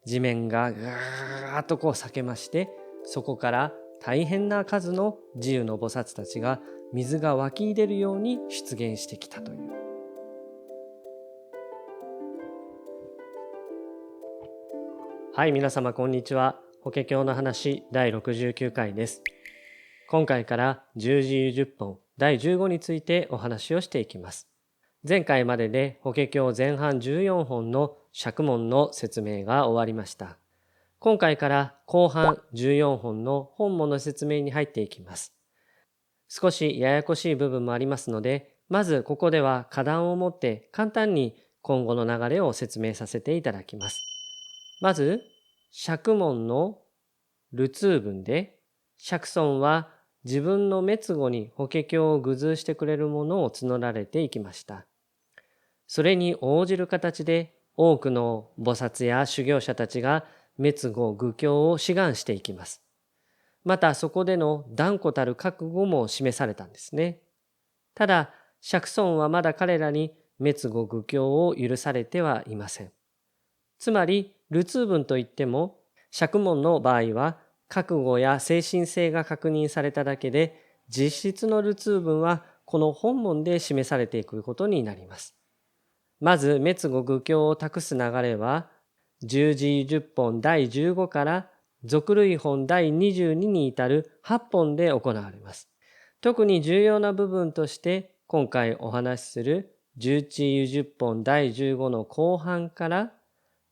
地面がガーッと裂けまして、そこから大変な数の自由の菩薩たちが水が湧き出るように出現してきたという。はい、皆様こんにちは。法華経の話第69回です。今回から十字十本第15についてお話をしていきます。前回までで法華経前半14本の釈問の説明が終わりました。今回から後半14本の本文の説明に入っていきます。少しややこしい部分もありますので、まずここでは花壇を持って簡単に今後の流れを説明させていただきます。まず、釈問の流通文で、釈尊は自分の滅後に法華経を具随してくれるものを募られていきました。それに応じる形で多くの菩薩や修行者たちが滅後愚教を志願していきます。またそこでの断固たる覚悟も示されたんですね。ただ、釈尊はまだ彼らに滅後愚教を許されてはいません。つまり、流通文といっても、釈問の場合は、覚悟や精神性が確認されただけで、実質の流通文はこの本文で示されていくことになります。まず、滅後愚教を託す流れは、十字十本第15から俗類本第22に至る8本で行われます。特に重要な部分として、今回お話しする十字十本第15の後半から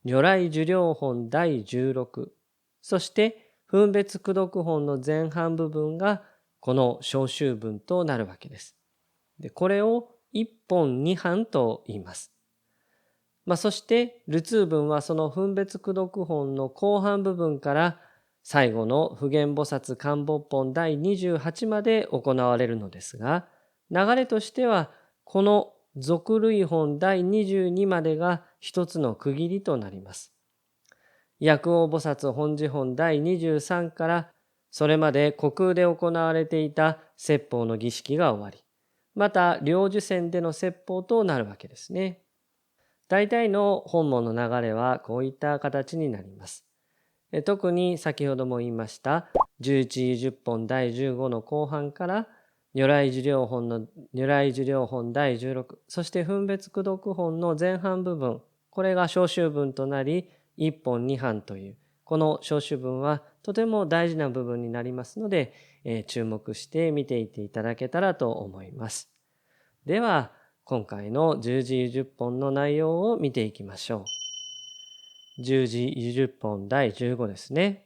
如来寿量本第16、そして分別功徳本の前半部分がこの小集文となるわけです。で、これを一本二半と言います。そして流通文はその分別功徳本の後半部分から最後の普賢菩薩観法本第28まで行われるのですが、流れとしてはこの俗類本第22までが一つの区切りとなります。薬王菩薩本寺本第23からそれまで虚空で行われていた説法の儀式が終わり、また領受戦での説法となるわけですね。大体の本文の流れはこういった形になります。特に先ほども言いました11、10本第15の後半から如来寿量本第16、そして分別功徳本の前半部分、これが小集文となり一本二半という、この小集文はとても大事な部分になりますので、注目して見ていっていただけたらと思います。では今回の十字十本の内容を見ていきましょう。十字十本第15ですね。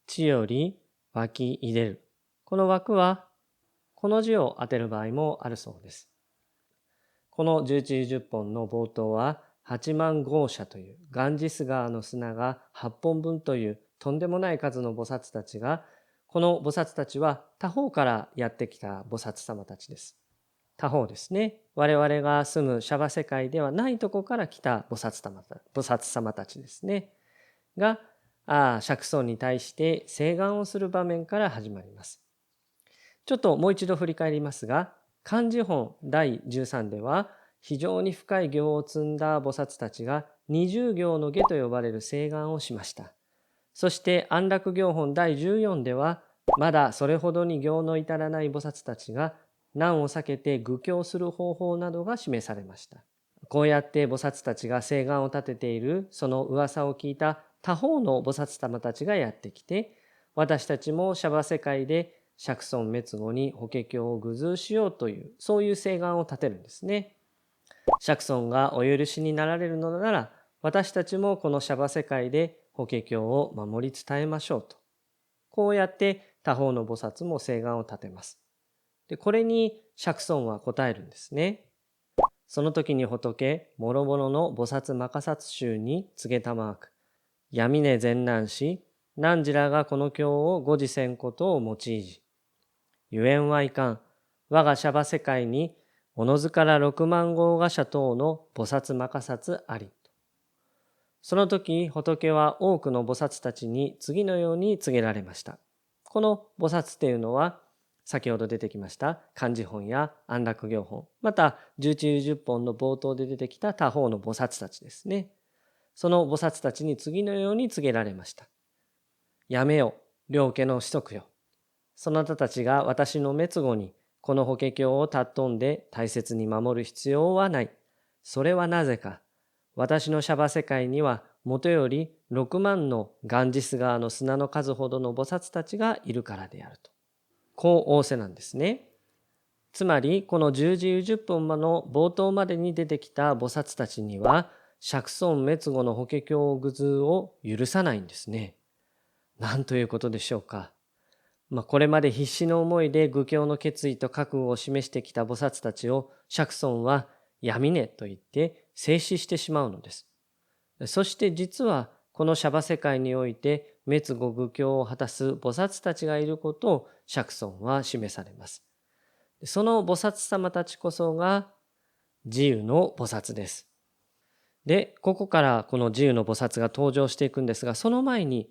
地より湧き入れる。この枠はこの字を当てる場合もあるそうです。この十字十本の冒頭は8万豪舎というガンジス川の砂が8本分というとんでもない数の菩薩たちが、この菩薩たちは他方からやってきた菩薩様たちです。他方ですね。我々が住むシャバ世界ではないとこから来た菩薩様たちですね。が、釈尊に対して請願をする場面から始まります。ちょっともう一度振り返りますが、漢字本第13では、非常に深い行を積んだ菩薩たちが20行の下と呼ばれる請願をしました。そして安楽行本第14では、まだそれほどに行の至らない菩薩たちが難を避けて愚教する方法などが示されました。こうやって菩薩たちが請願を立てているその噂を聞いた他方の菩薩様たちがやってきて、私たちもシャバ世界で釈尊滅後に法華経を具随しようという、そういう請願を立てるんですね。釈尊がお許しになられるのなら、私たちもこのシャバ世界で法華経を守り伝えましょうと。こうやって他方の菩薩も請願を立てます。で、これに釈尊は答えるんですね。その時に仏、もろもろの菩薩摩訶薩衆に告げたまわく、闇根善男子、汝らがこの経を誤示せんことを用いじ。ゆえんはいかん、我がシャバ世界に、おのずから6万号画者等の菩薩摩訶薩あり。その時、仏は多くの菩薩たちに次のように告げられました。この菩薩っていうのは、先ほど出てきました漢字本や安楽行本、また十中十本の冒頭で出てきた他方の菩薩たちですね。その菩薩たちに次のように告げられました。やめよ、両家の子息よ。そなたたちが私の滅後にこの法華経を尊んで大切に守る必要はない。それはなぜか。私のシャバ世界にはもとより6万のガンジス川の砂の数ほどの菩薩たちがいるからであると。こう仰せなんですね。つまりこの十字十本の冒頭までに出てきた菩薩たちには釈尊滅後の法華経具図を許さないんですね。なんということでしょうか。これまで必死の思いで愚教の決意と覚悟を示してきた菩薩たちを釈尊は闇ねと言って制止してしまうのです。そして実はこのシャバ世界において滅後愚教を果たす菩薩たちがいることを釈尊は示されます。その菩薩様たちこそが自由の菩薩です。で、ここからこの自由の菩薩が登場していくんですが、その前に、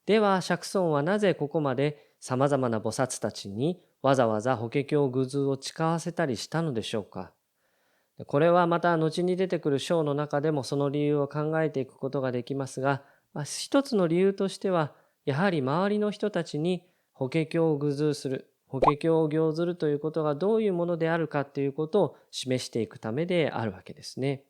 では釈尊はなぜここまでさまざまな菩薩たちにわざわざ法華経具図を誓わせたりしたのでしょうか。これはまた後に出てくる章の中でもその理由を考えていくことができますが、一つの理由としてはやはり周りの人たちに法華経を具図する、法華経を行ずるということがどういうものであるかということを示していくためであるわけですね。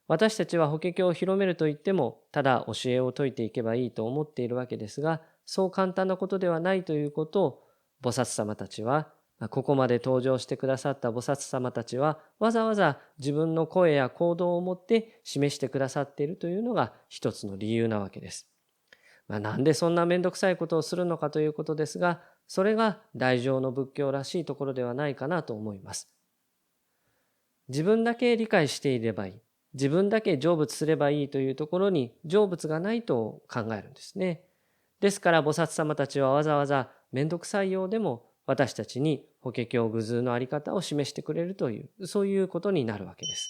私たちは法華経を広めるといってもただ教えを説いていけばいいと思っているわけですが、そう簡単なことではないということを菩薩様たちは、ここまで登場してくださった菩薩様たちはわざわざ自分の声や行動をもって示してくださっているというのが一つの理由なわけです。なんでそんなめんどくさいことをするのかということですが、それが大乗の仏教らしいところではないかなと思います。自分だけ理解していればいい、自分だけ成仏すればいいというところに成仏がないと考えるんですね。ですから菩薩様たちはわざわざめんどくさいようでも私たちに法華経具図のあり方を示してくれるという、そういうことになるわけです。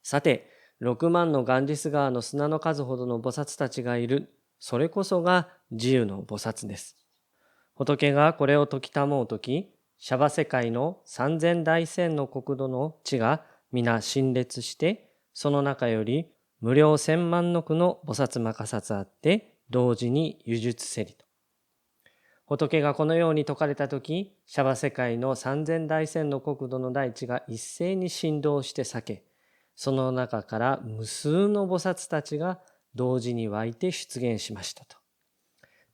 さて、6万のガンジス川の砂の数ほどの菩薩たちがいる、それこそが自由の菩薩です。仏がこれを説きたもうとき、シャバ世界の3000大千の国土の地が皆陳列して、その中より無料千万の句の菩薩摩訶薩あって、同時に輸術せりと。仏がこのように説かれたとき、シャバ世界の3000大千の国土の大地が一斉に振動して裂け、その中から無数の菩薩たちが同時に湧いて出現しましたと。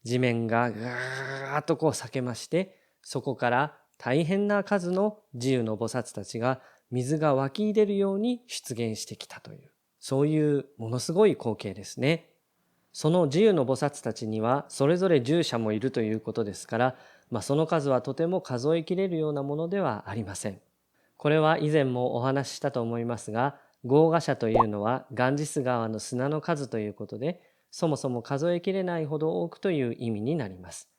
地面がガーッと裂けまして、そこから大変な数の自由の菩薩たちが水が湧き出るように出現してきたという、そういうものすごい光景ですね。その自由の菩薩たちにはそれぞれ従者もいるということですから、その数はとても数えきれるようなものではありません。これは以前もお話ししたと思いますが、豪華者というのはガンジス川の砂の数ということで、そもそも数えきれないほど多くという意味になります。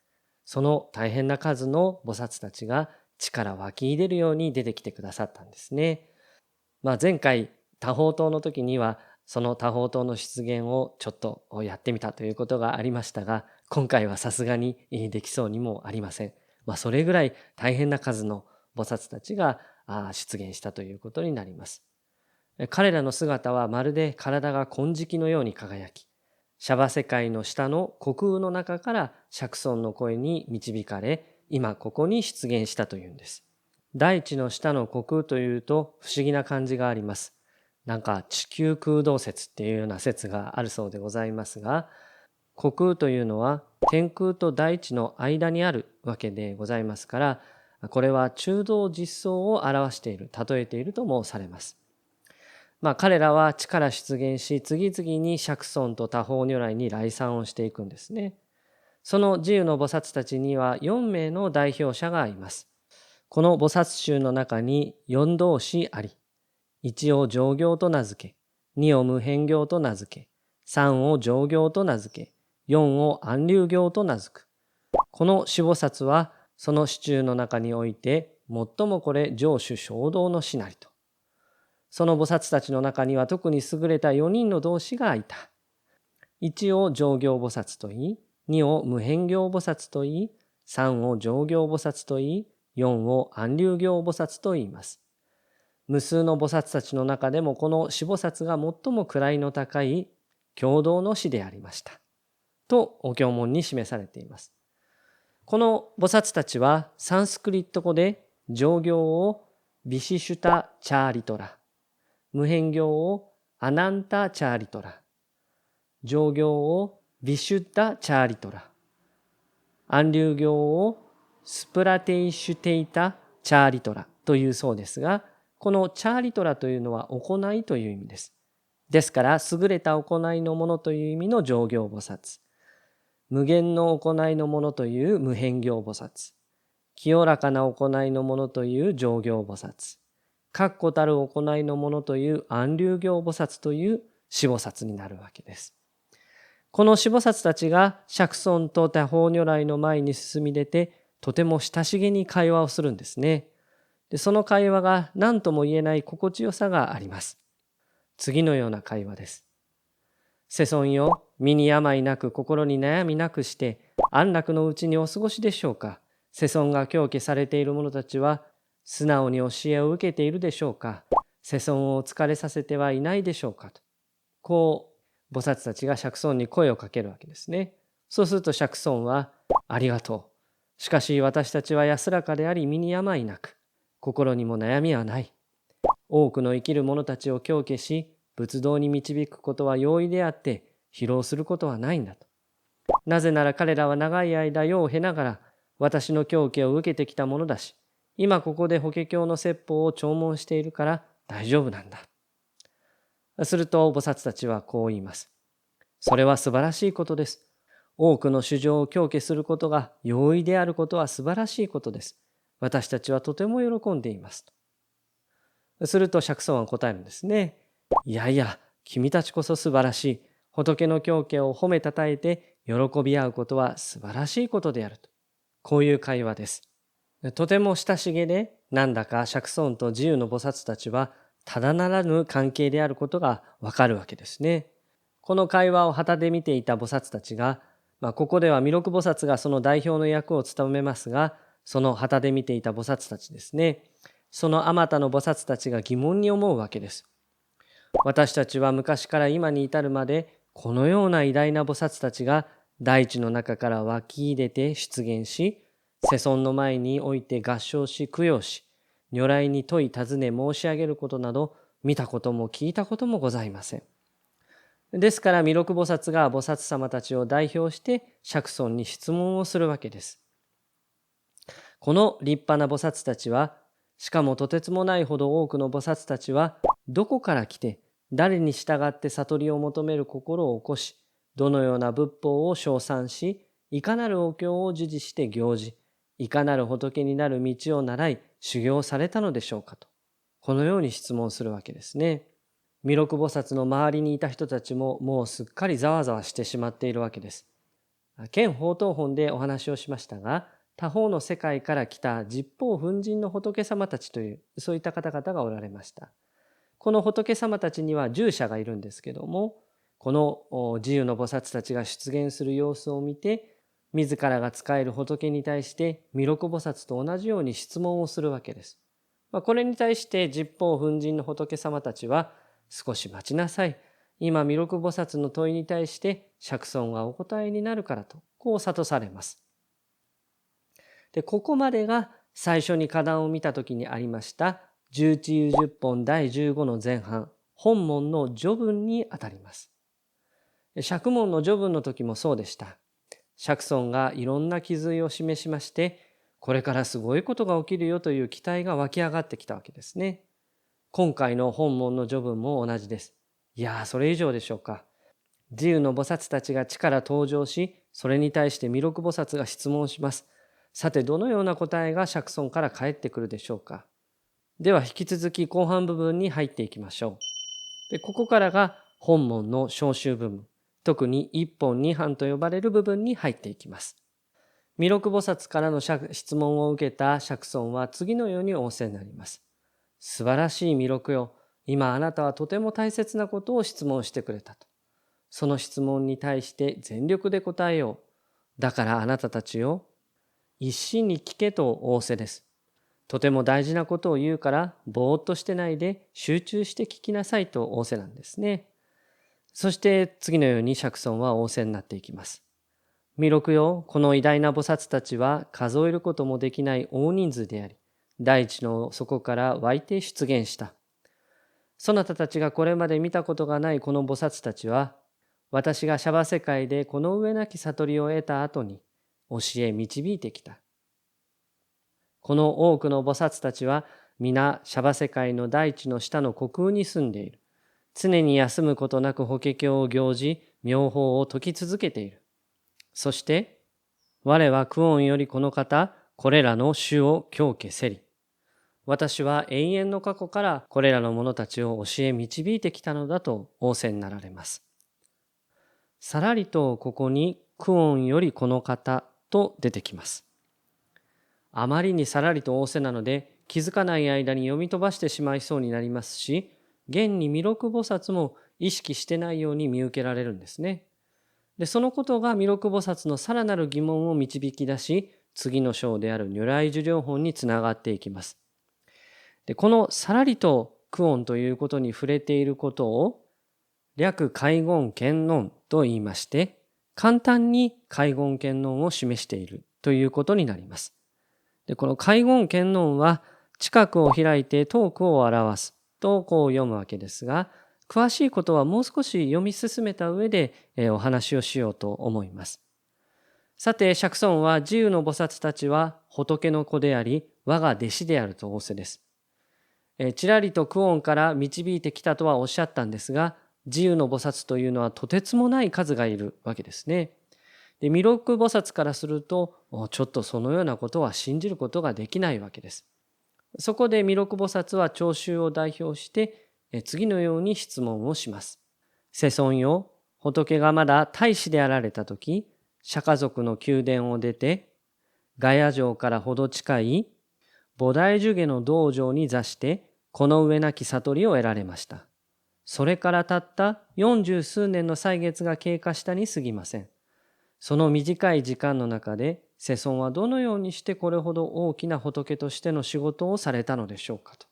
その大変な数の菩薩たちが地から湧き出るように出てきてくださったんですね。前回多宝塔の時にはその多宝塔の出現をちょっとやってみたということがありましたが、今回はさすがにできそうにもありません。それぐらい大変な数の菩薩たちが出現したということになります。彼らの姿はまるで体が金色のように輝き、シャバ世界の下の虚空の中から釈尊の声に導かれ、今ここに出現したというんです。大地の下の虚空というと不思議な感じがあります。なんか地球空洞説っていうような説があるそうでございますが、虚空というのは天空と大地の間にあるわけでございますから、これは中道実相を表している、例えているともされます。彼らは地から出現し、次々に釈尊と多宝如来に来参をしていくんですね。その自由の菩薩たちには4名の代表者がいます。この菩薩衆の中に4同士あり、1を上行と名付け、2を無変行と名付け、3を上行と名付け、4を安流行と名付く。この四菩薩はその四中の中において最もこれ上首正道の師なりと。その菩薩たちの中には特に優れた4人の同士がいた。1を上行菩薩といい、2を無変行菩薩といい、3を上行菩薩といい、4を安流行菩薩と言います。無数の菩薩たちの中でもこの四菩薩が最も位の高い共同の師でありました。とお経文に示されています。この菩薩たちはサンスクリット語で上行をビシシュタ・チャーリトラ、無辺行をアナンタ・チャーリトラ、上行をビシュッタ・チャーリトラ、安流行をスプラテイシュテイタ・チャーリトラというそうですが、このチャーリトラというのは行いという意味です。ですから優れた行いのものという意味の上行菩薩、無限の行いのものという無辺行菩薩、清らかな行いのものという上行菩薩、確固たる行いのものという安流行菩薩という四菩薩になるわけです。この四菩薩たちが釈尊と他方如来の前に進み出て、とても親しげに会話をするんですね。で、その会話が何とも言えない心地よさがあります。次のような会話です。世尊よ、身に病なく心に悩みなくして安楽のうちにお過ごしでしょうか。世尊が教化されている者たちは素直に教えを受けているでしょうか。世尊を疲れさせてはいないでしょうかと。こう菩薩たちが釈尊に声をかけるわけですね。そうすると釈尊は、ありがとう。しかし私たちは安らかであり身に病なく、心にも悩みはない。多くの生きる者たちを教化し、仏道に導くことは容易であって、疲労することはないんだと。なぜなら彼らは長い間世を経ながら私の教化を受けてきたものだし、今ここで法華経の説法を聴聞しているから大丈夫なんだ。すると菩薩たちはこう言います。それは素晴らしいことです。多くの衆生を教化することが容易であることは素晴らしいことです。私たちはとても喜んでいますと。すると釈尊は答えるんですね。いやいや、君たちこそ素晴らしい。仏の教化を褒めたたえて喜び合うことは素晴らしいことであると。こういう会話です。とても親しげで、なんだか釈尊と自由の菩薩たちはただならぬ関係であることがわかるわけですね。この会話を傍で見ていた菩薩たちが、ここでは弥勒菩薩がその代表の役を務めますが、その傍で見ていた菩薩たちですね。そのあまたの菩薩たちが疑問に思うわけです。私たちは昔から今に至るまで、このような偉大な菩薩たちが大地の中から湧き入れて出現し、世尊の前において合唱し供養し、如来に問い尋ね申し上げることなど見たことも聞いたこともございません。ですから弥勒菩薩が菩薩様たちを代表して釈尊に質問をするわけです。この立派な菩薩たちは、しかもとてつもないほど多くの菩薩たちはどこから来て誰に従って悟りを求める心を起こし、どのような仏法を称賛し、いかなるお経を授事して行じ、いかなる仏になる道を習い修行されたのでしょうかと、このように質問するわけですね。弥勒菩薩の周りにいた人たちももうすっかりざわざわしてしまっているわけです。見法等本でお話をしましたが、他方の世界から来た十方奮陣の仏様たちという、そういった方々がおられました。この仏様たちには従者がいるんですけども、この自由の菩薩たちが出現する様子を見て、自らが仕える仏に対して弥勒菩薩と同じように質問をするわけです。これに対して十方奮陣の仏様たちは、少し待ちなさい。今弥勒菩薩の問いに対して釈尊がお答えになるからと、こう諭されます。で、ここまでが最初に花壇を見た時にありました十地遊十本第15の前半、本門の序文にあたります。釈門の序文の時もそうでした。釈尊がいろんな気づいを示しまして、これからすごいことが起きるよという期待が湧き上がってきたわけですね。今回の本門の序文も同じです。いやー、それ以上でしょうか。自由の菩薩たちが地から登場し、それに対して弥勒菩薩が質問します。さて、どのような答えが釈尊から返ってくるでしょうか。では引き続き後半部分に入っていきましょう。で、ここからが本門の召集部分、特に一本二半と呼ばれる部分に入っていきます。弥勒菩薩からの質問を受けた釈尊は次のように仰せになります。素晴らしい弥勒よ。今あなたはとても大切なことを質問してくれたと。その質問に対して全力で答えよう。だからあなたたちよ、一心に聞けと仰せです。とても大事なことを言うからぼーっとしてないで集中して聞きなさいと仰せなんですね。そして次のように釈尊は仰せになっていきます。弥勒よ、この偉大な菩薩たちは数えることもできない大人数であり、大地の底から湧いて出現した。そなたたちがこれまで見たことがないこの菩薩たちは、私がシャバ世界でこの上なき悟りを得た後に教え導いてきた。この多くの菩薩たちは皆シャバ世界の大地の下の虚空に住んでいる。常に休むことなく法華経を行じ、妙法を説き続けている。そして、我は久遠よりこの方、これらの種を教化せり。私は永遠の過去からこれらの者たちを教え導いてきたのだと仰せになられます。さらりとここに久遠よりこの方と出てきます。あまりにさらりと仰せなので気づかない間に読み飛ばしてしまいそうになりますし、現に弥勒菩薩も意識してないように見受けられるんですね。で、そのことが弥勒菩薩のさらなる疑問を導き出し、次の章である如来寿量本につながっていきます。で、このさらりと久遠ということに触れていることを略戒言検論と言いまして、簡単に戒言検論を示しているということになります。で、この戒言検論は近くを開いて遠くを表すとこう読むわけですが、詳しいことはもう少し読み進めた上でお話をしようと思います。さて、釈尊は自由の菩薩たちは仏の子であり、我が弟子であると仰せです。ちらりと久遠から導いてきたとはおっしゃったんですが、自由の菩薩というのはとてつもない数がいるわけですね。で、弥勒菩薩からすると、ちょっとそのようなことは信じることができないわけです。そこで弥勒菩薩は聴衆を代表して次のように質問をします。世尊よ、仏がまだ大師であられたとき、釈迦族の宮殿を出て、ガヤ城からほど近い菩提樹下の道場に座して、この上なき悟りを得られました。それからたった40数年の歳月が経過したに過ぎません。その短い時間の中で、世尊はどのようにしてこれほど大きな仏としての仕事をされたのでしょうかと。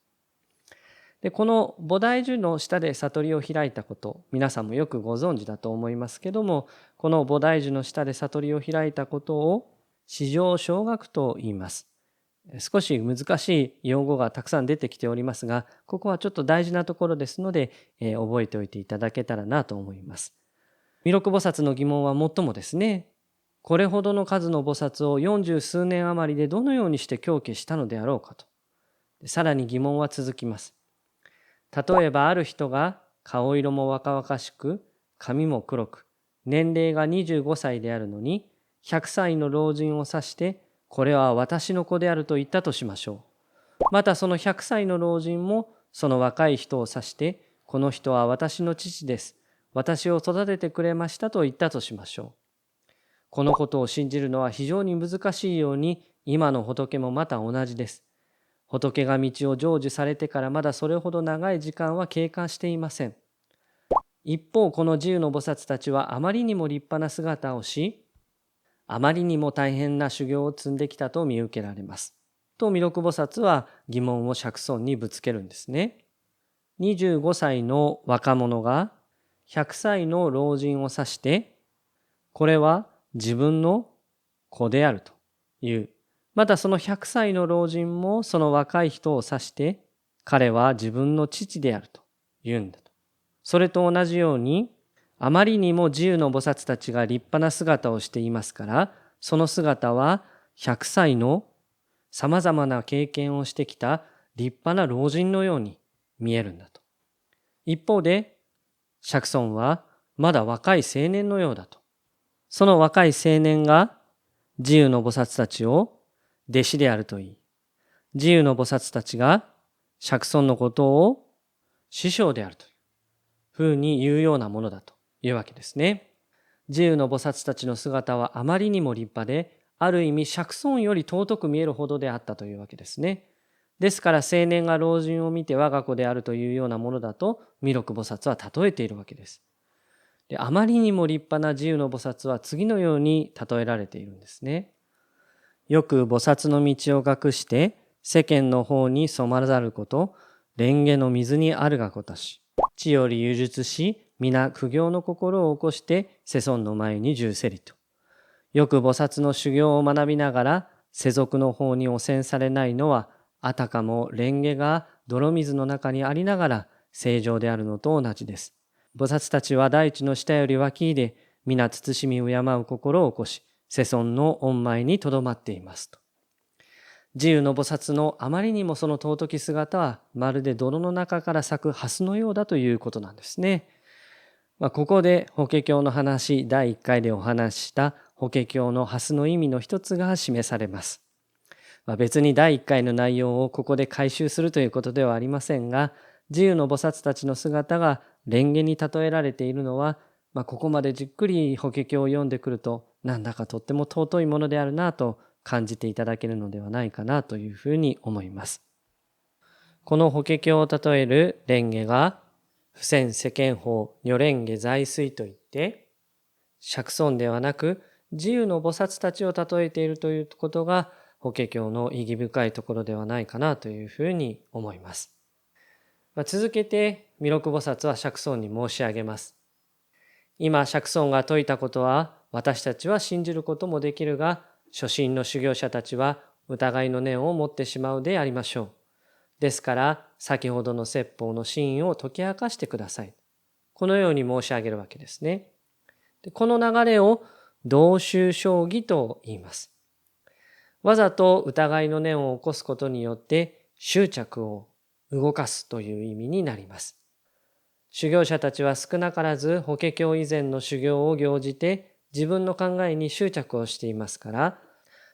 で、この菩提樹の下で悟りを開いたこと、皆さんもよくご存知だと思いますけども、この菩提樹の下で悟りを開いたことを至上小学と言います。少し難しい用語がたくさん出てきておりますが、ここはちょっと大事なところですので、覚えておいていただけたらなと思います。弥勒菩薩の疑問は最もですね、これほどの数の菩薩を40数年余りでどのようにして教化したのであろうかと。さらに疑問は続きます。例えばある人が顔色も若々しく、髪も黒く、年齢が25歳であるのに、100歳の老人を指して、これは私の子であると言ったとしましょう。またその100歳の老人もその若い人を指して、この人は私の父です。私を育ててくれましたと言ったとしましょう。このことを信じるのは非常に難しいように、今の仏もまた同じです。仏が道を成就されてからまだそれほど長い時間は経過していません。一方、この自由の菩薩たちはあまりにも立派な姿をし、あまりにも大変な修行を積んできたと見受けられます。と弥勒菩薩は疑問を釈尊にぶつけるんですね。25歳の若者が100歳の老人を指して、これは自分の子であるという。またその100歳の老人もその若い人を指して、彼は自分の父であると言うんだと。それと同じように、あまりにも自由の菩薩たちが立派な姿をしていますから、その姿は100歳のさまざまな経験をしてきた立派な老人のように見えるんだと。一方で、釈尊はまだ若い青年のようだと。その若い青年が自由の菩薩たちを弟子であるといい、自由の菩薩たちが釈尊のことを師匠であるというふうに言うようなものだというわけですね。自由の菩薩たちの姿はあまりにも立派で、ある意味釈尊より尊く見えるほどであったというわけですね。ですから青年が老人を見て我が子であるというようなものだと弥勒菩薩は例えているわけです。で、あまりにも立派な自由の菩薩は次のように例えられているんですね。よく菩薩の道を隠して世間の方に染まざること、蓮華の水にあるがことし。地より輸出し、皆苦行の心を起こして世尊の前に従せりと。よく菩薩の修行を学びながら世俗の方に汚染されないのは、あたかも蓮華が泥水の中にありながら正常であるのと同じです。菩薩たちは大地の下より脇で皆慎み敬う心を起こし、世尊の御前にとどまっていますと。自由の菩薩のあまりにもその尊き姿はまるで泥の中から咲く蓮のようだということなんですね。ここで法華経の話第1回でお話しした法華経の蓮の意味の一つが示されます。別に第1回の内容をここで回収するということではありませんが、自由の菩薩たちの姿が蓮華に例えられているのは、ここまでじっくり法華経を読んでくると、なんだかとっても尊いものであるなと感じていただけるのではないかなというふうに思います。この法華経を例える蓮華が、不染世間法如蓮華在水といって、釈尊ではなく自由の菩薩たちを例えているということが、法華経の意義深いところではないかなというふうに思います。続けて弥勒菩薩は釈尊に申し上げます。今釈尊が説いたことは私たちは信じることもできるが、初心の修行者たちは疑いの念を持ってしまうでありましょう。ですから先ほどの説法の真意を解き明かしてください。このように申し上げるわけですね。この流れを同宗正義と言います。わざと疑いの念を起こすことによって執着を動かすという意味になります。修行者たちは少なからず法華経以前の修行を行じて自分の考えに執着をしていますから、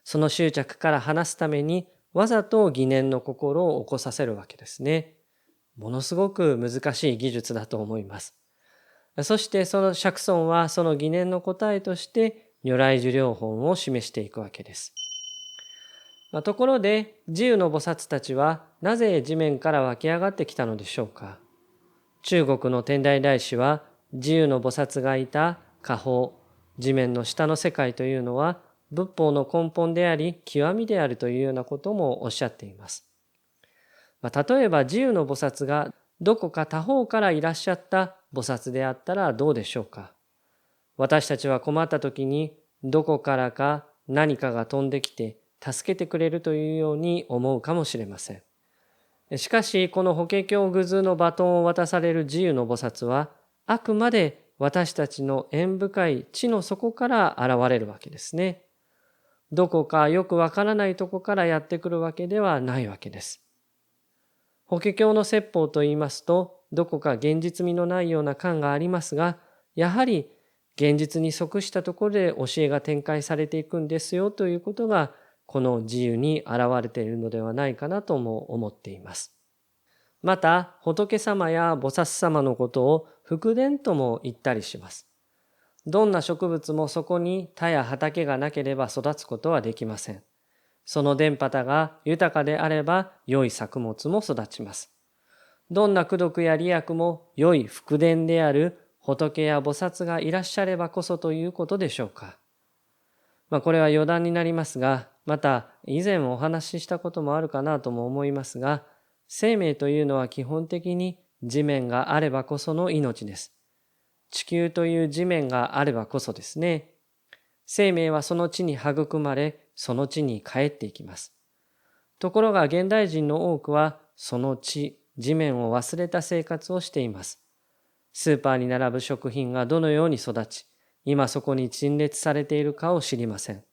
その執着から離すためにわざと疑念の心を起こさせるわけですね。ものすごく難しい技術だと思います。そしてその釈尊はその疑念の答えとして如来寿量本を示していくわけです。ところで自由の菩薩たちはなぜ地面から湧き上がってきたのでしょうか。中国の天台大師は自由の菩薩がいた下方、地面の下の世界というのは仏法の根本であり極みであるというようなこともおっしゃっています。例えば自由の菩薩がどこか他方からいらっしゃった菩薩であったらどうでしょうか。私たちは困った時にどこからか何かが飛んできて助けてくれるというように思うかもしれません。しかしこの法華経具図のバトンを渡される自由の菩薩はあくまで私たちの縁深い地の底から現れるわけですね。どこかよくわからないとこからやってくるわけではないわけです。法華経の説法といいますと、どこか現実味のないような感がありますが、やはり現実に即したところで教えが展開されていくんですよということが、この自由に現れているのではないかなとも思っています。また、仏様や菩薩様のことを福田とも言ったりします。どんな植物もそこに田や畑がなければ育つことはできません。その田畑が豊かであれば良い作物も育ちます。どんな功徳や利益も良い福田である仏や菩薩がいらっしゃればこそということでしょうか。これは余談になりますが、また以前お話ししたこともあるかなとも思いますが、生命というのは基本的に地面があればこその命です。地球という地面があればこそですね。生命はその地に育まれ、その地に帰っていきます。ところが現代人の多くはその地、地面を忘れた生活をしています。スーパーに並ぶ食品がどのように育ち、今そこに陳列されているかを知りません。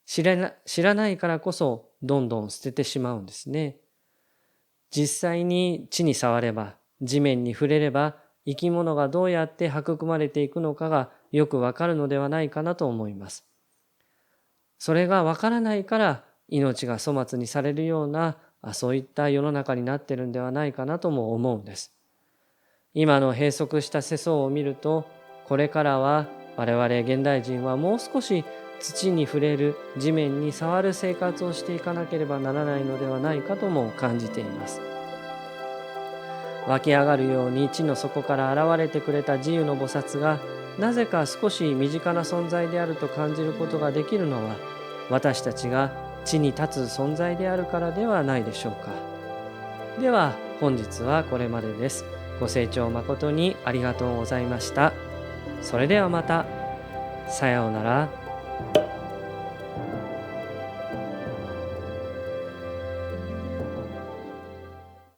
知らないからこそどんどん捨ててしまうんですね。実際に地に触れば、地面に触れれば、生き物がどうやって育まれていくのかがよくわかるのではないかなと思います。それがわからないから命が粗末にされるようなそういった世の中になっているんではないかなとも思うんです。今の閉塞した世相を見ると、これからは我々現代人はもう少し土に触れる、地面に触る生活をしていかなければならないのではないかとも感じています。湧き上がるように地の底から現れてくれた自由の菩薩がなぜか少し身近な存在であると感じることができるのは、私たちが地に立つ存在であるからではないでしょうか。では本日はこれまでです。ご清聴誠にありがとうございました。それではまた。さようなら。